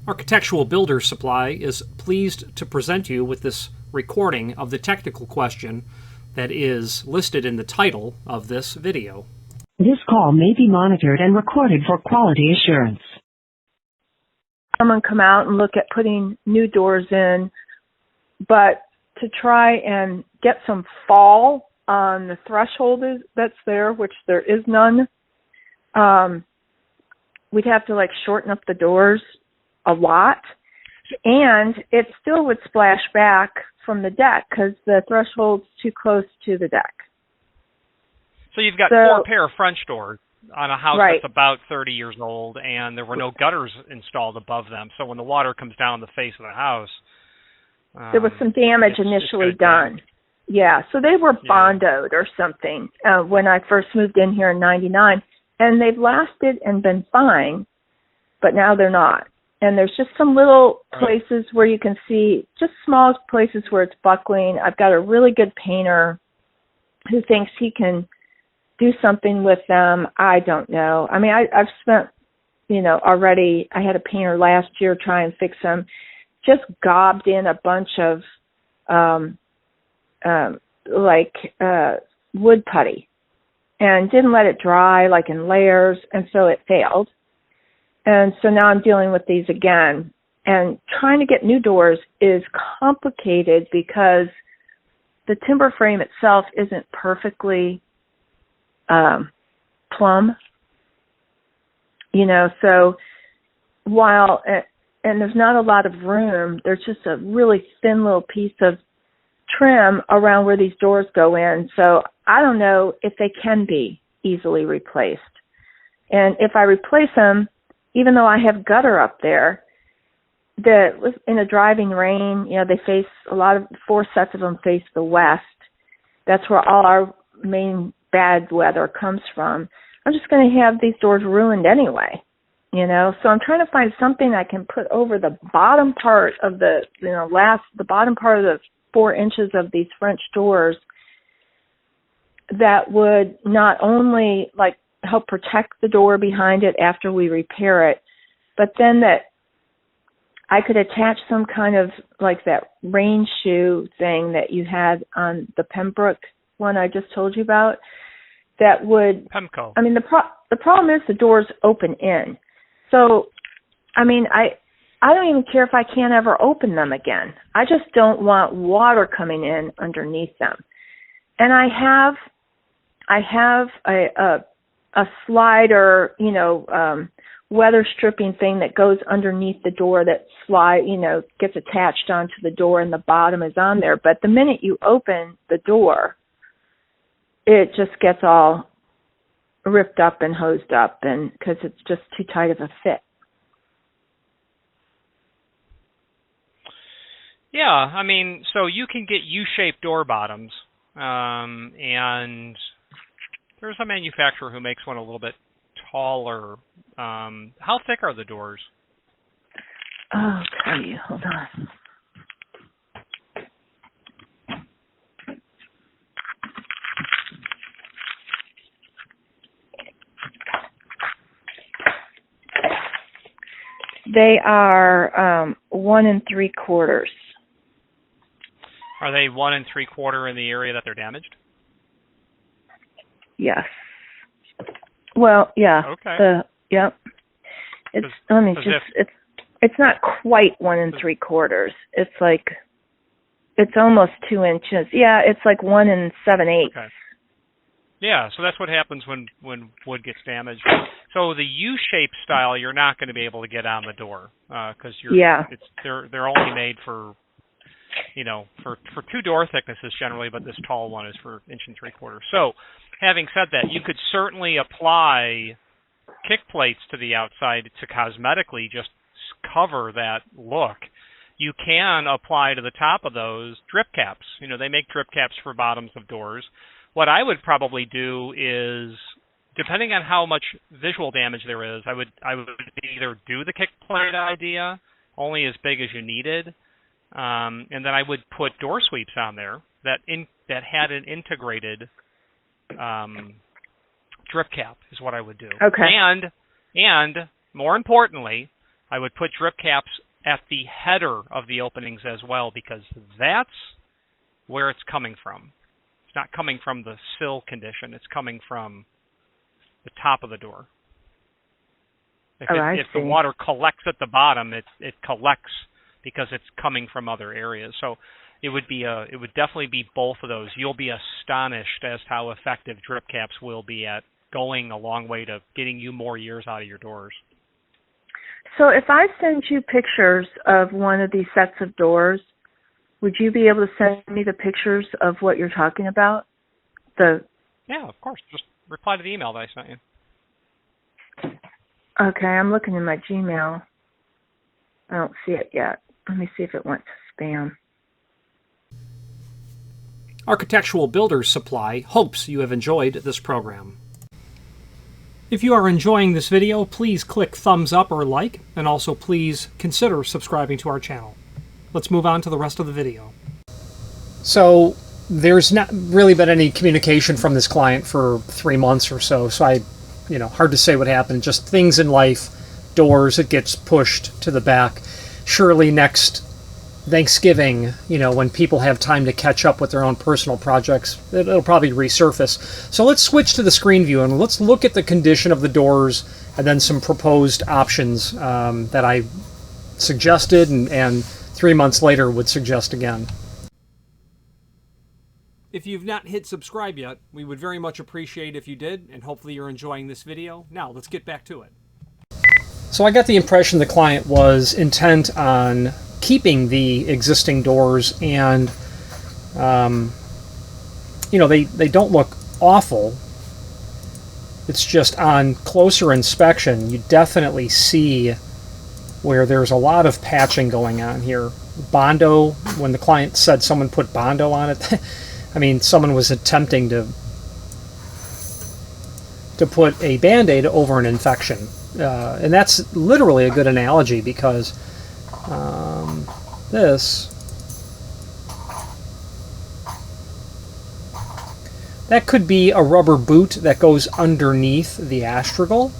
Architectural Builder's Supply is pleased to present you with this recording of the technical question that is listed in the title of this video. This call may be monitored and recorded for quality assurance. Someone come out and look at putting new doors in, but to try and get some fall on the threshold that's there, which there is none, we'd have to shorten up the doors a lot, and it still would splash back from the deck because the threshold's too close to the deck. So you've got four pair of French doors on a house right. that's about 30 years old, and there were no gutters installed above them. So when the water comes down the face of the house, there was some damage initially done. Yeah, so they were bondoed or something when I first moved in here in '99, and they've lasted and been fine, but now they're not. And there's just some little places where you can see, just small places where it's buckling. I've got a really good painter who thinks he can do something with them. I don't know. I mean, I've spent, already, I had a painter last year try and fix them, just gobbed in a bunch of wood putty and didn't let it dry in layers, and so it failed. And so now I'm dealing with these again. And trying to get new doors is complicated because the timber frame itself isn't perfectly plumb. So while, and there's not a lot of room, there's just a really thin little piece of trim around where these doors go in. So I don't know if they can be easily replaced. And if I replace them, even though I have gutter up there, in a driving rain, they face four sets of them face the west. That's where all our main bad weather comes from. I'm just going to have these doors ruined anyway, So I'm trying to find something I can put over the bottom part of the bottom part of the 4 inches of these French doors that would not only help protect the door behind it after we repair it, but then that I could attach some kind of that rain shoe thing that you had on the Pembroke one I just told you about. That would, Pemco. I mean, the problem is the doors open in. So, I mean, I don't even care if I can't ever open them again. I just don't want water coming in underneath them. And I have a slider, weather stripping thing that goes underneath the door that gets attached onto the door, and the bottom is on there. But the minute you open the door, it just gets all ripped up and hosed up, and because it's just too tight of a fit. Yeah, I mean, so you can get U-shaped door bottoms, and there's a manufacturer who makes one a little bit taller. How thick are the doors? Oh, tell you. Hold on. They are 1 3/4. Are they 1 3/4 in the area that they're damaged? Yes. Well, yeah. Okay. Yep. It's not quite 1 3/4. It's almost 2 inches. Yeah, it's 1 7/8. Okay. Yeah, so that's what happens when wood gets damaged. So the U-shaped style, you're not going to be able to get on the door because they're only made for for 2 door thicknesses generally, but this tall one is for 1 3/4. So, having said that, you could certainly apply kick plates to the outside to cosmetically just cover that look. You can apply to the top of those drip caps. They make drip caps for bottoms of doors. What I would probably do is, depending on how much visual damage there is, I would either do the kick plate idea, only as big as you needed, and then I would put door sweeps on there that had an integrated drip cap is what I would do. Okay. And more importantly, I would put drip caps at the header of the openings as well, because that's where it's coming from. It's not coming from the sill condition. It's coming from the top of the door. If the water collects at the bottom, it collects because it's coming from other areas. So it would definitely be both of those. You'll be astonished as to how effective drip caps will be at going a long way to getting you more years out of your doors. So if I send you pictures of one of these sets of doors, would you be able to send me the pictures of what you're talking about? Yeah, of course. Just reply to the email that I sent you. Okay, I'm looking in my Gmail. I don't see it yet. Let me see if it went to spam. Architectural Builders Supply hopes you have enjoyed this program. If you are enjoying this video, please click thumbs up or like, and also please consider subscribing to our channel. Let's move on to the rest of the video. So there's not really been any communication from this client for 3 months or so, hard to say what happened. Just things in life, doors, it gets pushed to the back. Surely next Thanksgiving, when people have time to catch up with their own personal projects, it'll probably resurface. So let's switch to the screen view and let's look at the condition of the doors and then some proposed options that I suggested and 3 months later would suggest again. If you've not hit subscribe yet, we would very much appreciate if you did, and hopefully you're enjoying this video. Now, let's get back to it. So I got the impression the client was intent on keeping the existing doors, and they don't look awful. It's just on closer inspection, you definitely see where there's a lot of patching going on here. Bondo, when the client said someone put Bondo on it, I mean, someone was attempting to put a Band-Aid over an infection. And that's literally a good analogy because that could be a rubber boot that goes underneath the astragal.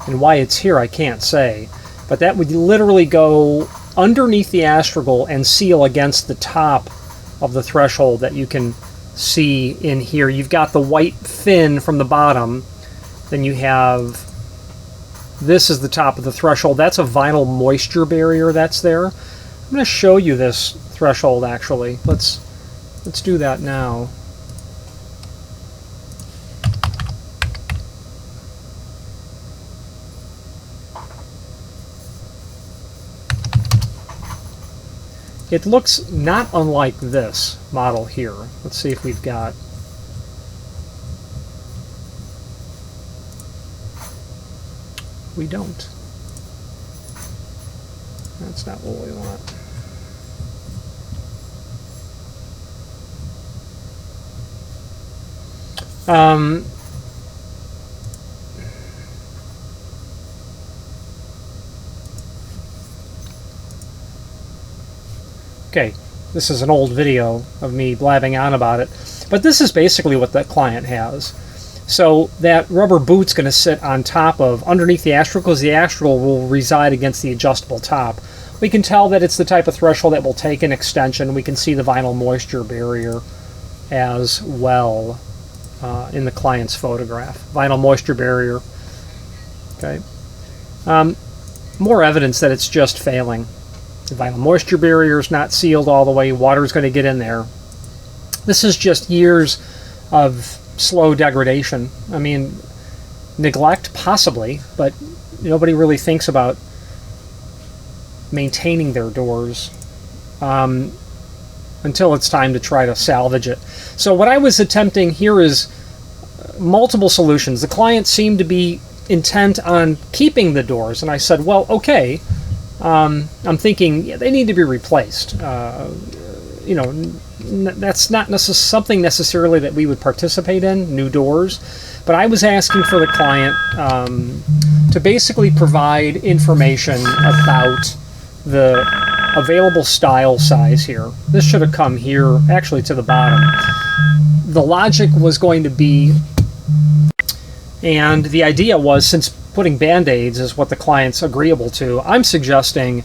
And why it's here I can't say. But that would literally go underneath the astragal and seal against the top of the threshold that you can see in here. You've got the white fin from the bottom. Then you have, this is the top of the threshold. That's a vinyl moisture barrier that's there. I'm going to show you this threshold actually. Let's do that now. It looks not unlike this model here. Let's see if we've got... We don't. That's not what we want. Okay, this is an old video of me blabbing on about it, but this is basically what that client has. So that rubber boot's going to sit on top of, underneath the astragal, because the astragal will reside against the adjustable top. We can tell that it's the type of threshold that will take an extension. We can see the vinyl moisture barrier as well in the client's photograph. Vinyl moisture barrier. Okay. More evidence that it's just failing. The vinyl moisture barrier is not sealed all the way. Water is going to get in there. This is just years of slow degradation. I mean, neglect possibly, but nobody really thinks about maintaining their doors until it's time to try to salvage it. So what I was attempting here is multiple solutions. The client seemed to be intent on keeping the doors, and I said, well, okay. I'm thinking they need to be replaced. That's not something necessarily that we would participate in, new doors, but I was asking for the client to basically provide information about the available style size here. This should have come here, actually to the bottom. The logic was going to be, and the idea was, since putting Band-Aids is what the client's agreeable to, I'm suggesting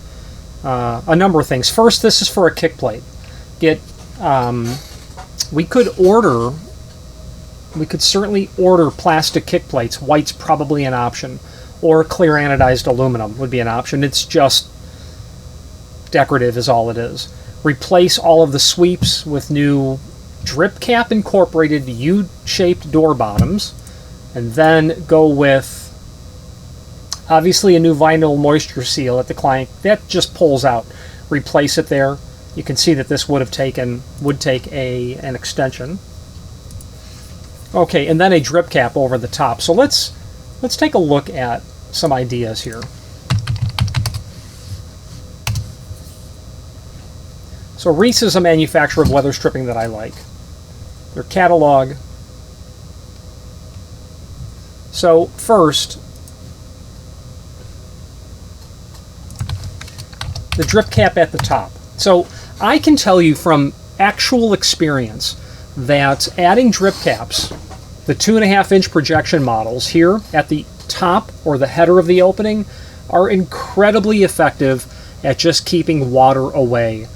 a number of things. First, this is for a kick plate. We could certainly order plastic kick plates. White's probably an option, or clear anodized aluminum would be an option. It's just decorative is all it is. Replace all of the sweeps with new drip cap incorporated U-shaped door bottoms, and then go with obviously a new vinyl moisture seal at the client. That just pulls out. Replace it there. You can see that this would take an extension. Okay, and then a drip cap over the top. So let's take a look at some ideas here. So Reese is a manufacturer of weather stripping that I like. Their catalog. So first, the drip cap at the top. So I can tell you from actual experience that adding drip caps, the 2.5-inch projection models here at the top or the header of the opening, are incredibly effective at just keeping water away.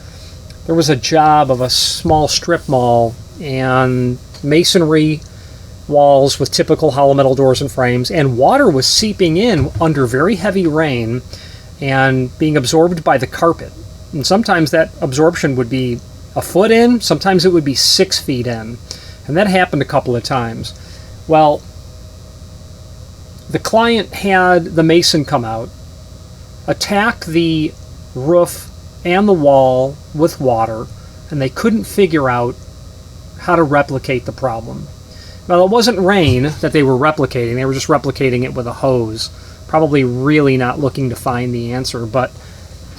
There was a job of a small strip mall and masonry walls with typical hollow metal doors and frames, and water was seeping in under very heavy rain and being absorbed by the carpet. And sometimes that absorption would be a foot in, sometimes it would be 6 feet in. And that happened a couple of times. Well, the client had the mason come out, attack the roof and the wall with water, and they couldn't figure out how to replicate the problem. Well, it wasn't rain that they were replicating, they were just replicating it with a hose, probably really not looking to find the answer. But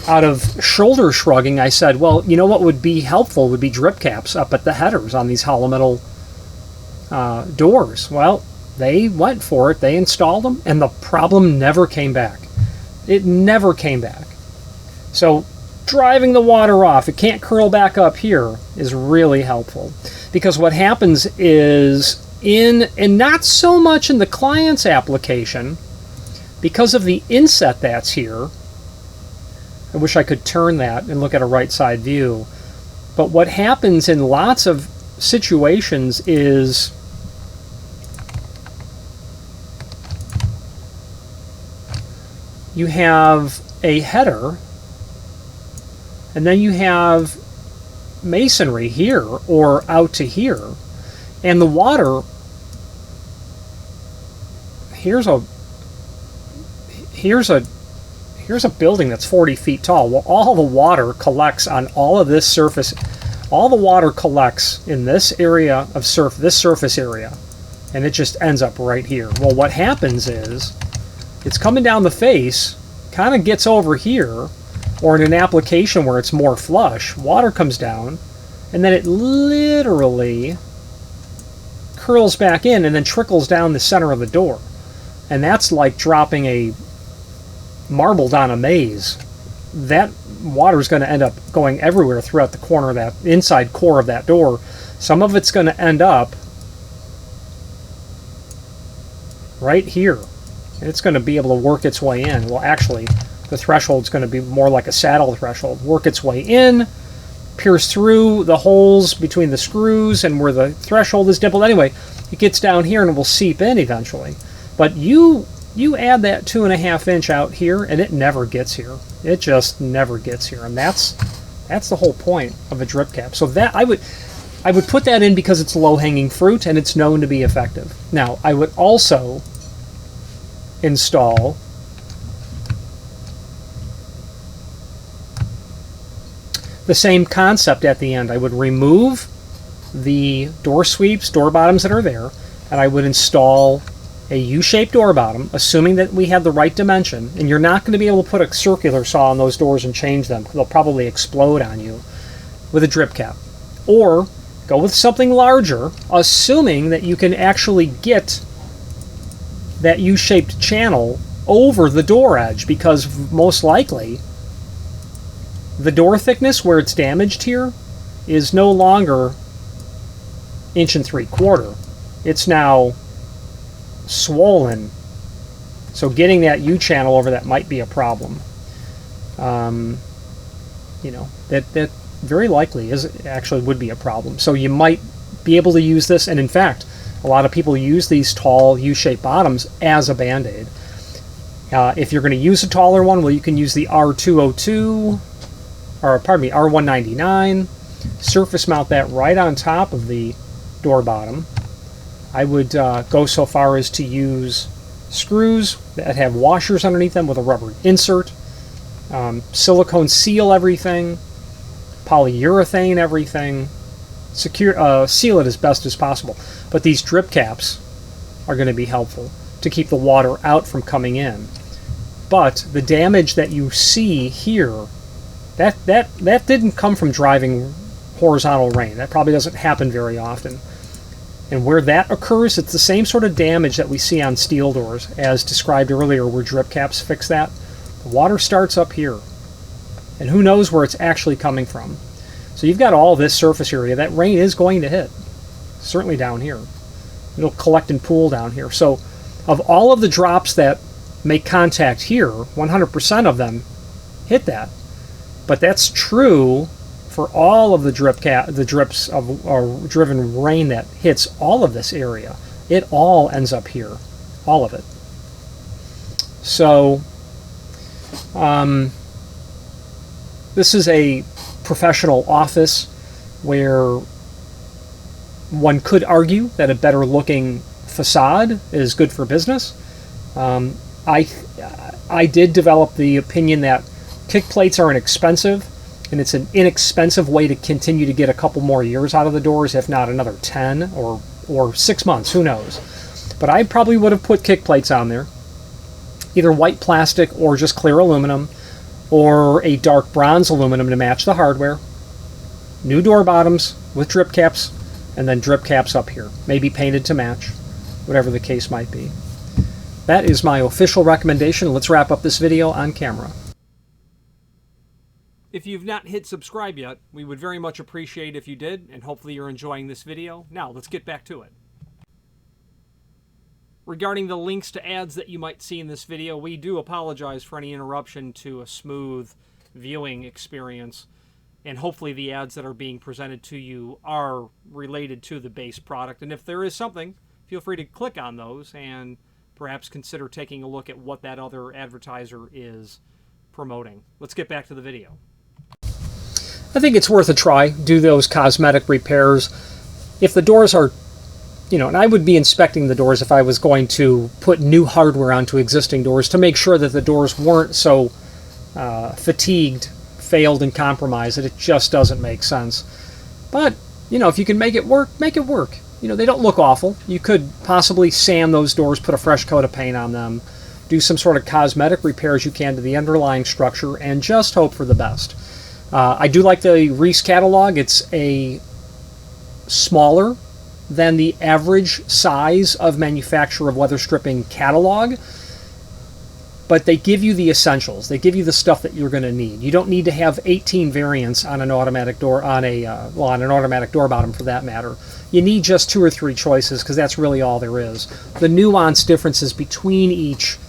out of shoulder shrugging, I said, well, you know what would be helpful would be drip caps up at the headers on these hollow metal doors. Well, they went for it, they installed them, and the problem never came back. It never came back. So driving the water off, it can't curl back up here, is really helpful. Because what happens is, and not so much in the client's application, because of the inset that's here, I wish I could turn that and look at a right side view, but what happens in lots of situations is you have a header, and then you have masonry here or out to here, and the water, here's a building that's 40 feet tall. Well, all the water collects on all of this surface. All the water collects in this area of this surface area, and it just ends up right here. Well, what happens is it's coming down the face, kind of gets over here, or in an application where it's more flush, water comes down, and then it literally curls back in and then trickles down the center of the door. And that's like dropping a marble down a maze. That water is going to end up going everywhere throughout the corner of that inside core of that door. Some of it's going to end up right here. And it's going to be able to work its way in. Well, actually, the threshold is going to be more like a saddle threshold. Work its way in, pierce through the holes between the screws and where the threshold is dimpled. Anyway, it gets down here and it will seep in eventually. But you add that 2.5-inch out here, and it never gets here. It just never gets here, and that's the whole point of a drip cap. So that I would put that in because it's low-hanging fruit and it's known to be effective. Now, I would also install the same concept at the end. I would remove the door sweeps, door bottoms that are there, and I would install a U-shaped door bottom, assuming that we have the right dimension, and you're not going to be able to put a circular saw on those doors and change them. They'll probably explode on you, with a drip cap. Or go with something larger, assuming that you can actually get that U-shaped channel over the door edge, because most likely the door thickness where it's damaged here is no longer 1 3/4. It's now swollen So getting that U channel over that might be a problem. You know, that very likely actually would be a problem. So you might be able to use this, and in fact, a lot of people use these tall U-shaped bottoms as a Band-Aid. If you're going to use a taller one, well, you can use the R202, or pardon me, R199. Surface mount that right on top of the door bottom. I would go so far as to use screws that have washers underneath them with a rubber insert. Silicone seal everything. Polyurethane everything. Seal it as best as possible. But these drip caps are going to be helpful to keep the water out from coming in. But the damage that you see here, that didn't come from driving horizontal rain. That probably doesn't happen very often. And where that occurs, it's the same sort of damage that we see on steel doors, as described earlier where drip caps fix that. The water starts up here. And who knows where it's actually coming from. So you've got all this surface area that rain is going to hit. Certainly down here. It'll collect and pool down here. So of all of the drops that make contact here, 100% of them hit that. But that's true for all of the drips of or driven rain that hits all of this area. It all ends up here, all of it. So this is a professional office where one could argue that a better looking facade is good for business. I did develop the opinion that kick plates are inexpensive, and it's an inexpensive way to continue to get a couple more years out of the doors, if not another 10 or 6 months, who knows. But I probably would have put kick plates on there, either white plastic or just clear aluminum, or a dark bronze aluminum to match the hardware. New door bottoms with drip caps, and then drip caps up here, maybe painted to match, whatever the case might be. That is my official recommendation. Let's wrap up this video on camera. If you've not hit subscribe yet, we would very much appreciate if you did, and hopefully you're enjoying this video. Now, let's get back to it. Regarding the links to ads that you might see in this video, we do apologize for any interruption to a smooth viewing experience, and hopefully the ads that are being presented to you are related to the base product. And if there is something, feel free to click on those and perhaps consider taking a look at what that other advertiser is promoting. Let's get back to the video. I think it's worth a try. Do those cosmetic repairs. If the doors are, and I would be inspecting the doors if I was going to put new hardware onto existing doors to make sure that the doors weren't so fatigued, failed, and compromised that it just doesn't make sense. But, if you can make it work, make it work. They don't look awful. You could possibly sand those doors, put a fresh coat of paint on them, do some sort of cosmetic repairs you can to the underlying structure, and just hope for the best. I do like the Reese catalog. It's a smaller than the average size of manufacturer of weather stripping catalog, but they give you the essentials. They give you the stuff that you're going to need. You don't need to have 18 variants on an automatic door, on an automatic door bottom for that matter. You need just 2 or 3 choices, because that's really all there is. The nuanced differences between each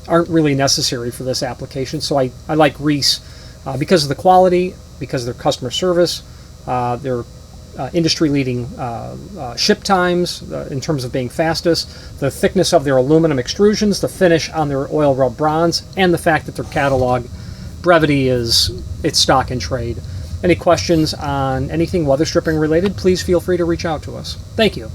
aren't really necessary for this application, so I like Reese because of the quality, because of their customer service, their industry-leading ship times in terms of being fastest, the thickness of their aluminum extrusions, the finish on their oil rub bronze, and the fact that their catalog brevity is its stock in trade. Any questions on anything weather stripping related, please feel free to reach out to us. Thank you.